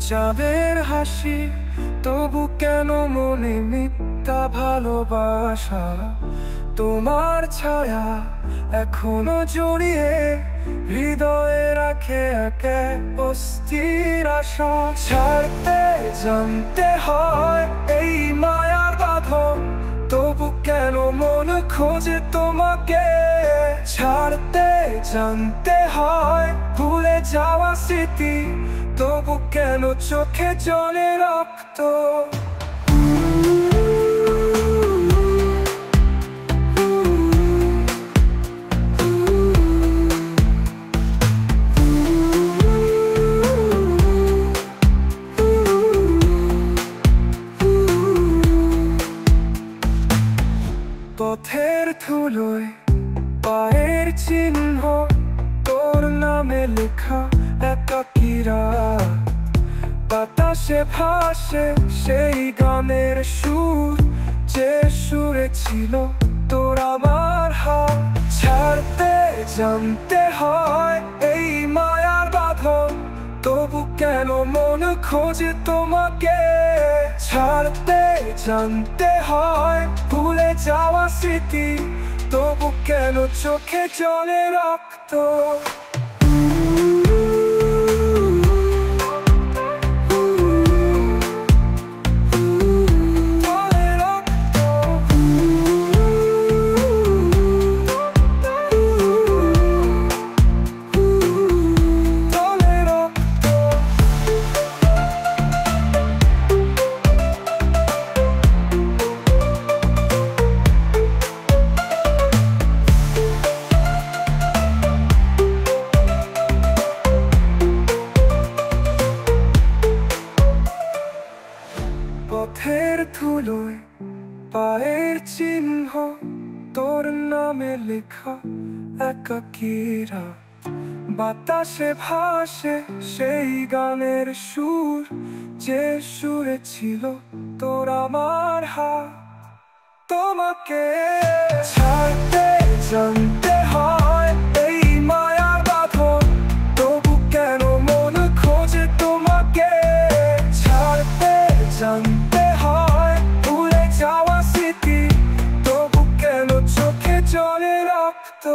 চাঁদের হাসি, তবু কেন মনে মিথ্যা ভালোবাসা। তোমার ছায়া এখনো জড়িয়ে হৃদয়ে রাখে একে অস্থির আশা। ছাড়তে জানতে হয় এই মায়ার বাঁধন, তবু কেন মন খোঁজে তোমাকে। ছাড়তে জানতে হয় ভুলে যাওয়া স্মৃতি, তবু কেন চোখে জলে রক্ত। পথের ধুলোয় পায়ের চিহ্ন, তোর নামে লেখা একাকীরা। বাতাসে ভাসে সেই গানের সুর, যে সুরে ছিল তোর আমার হাত। ছাড়তে জানতে হয় এই মায়ার বাঁধন, তবু কেন মন খোঁজে তোমাকে। ছাড়তে জানতে হয় ভুলে যাওয়া স্মৃতি, তবু কেন চোখে জলে রক্ত। পথের ধুলোয় পায়ের চিহ্ন, তোর নামে লেখা একাকীরা। বাতাসে ভাসে সেই গানের সুর, যে সুরে ছিল তোর আমার হাত। তোমাকে ছাড়তে জানতে হয় এই মায়ার বাঁধন, তবু কেন মন খোঁজে তোমাকে। ছাড়তে জানতে হয় ভুলে যাওয়া স্মৃতি, তবু কেন চোখে জলে রক্ত।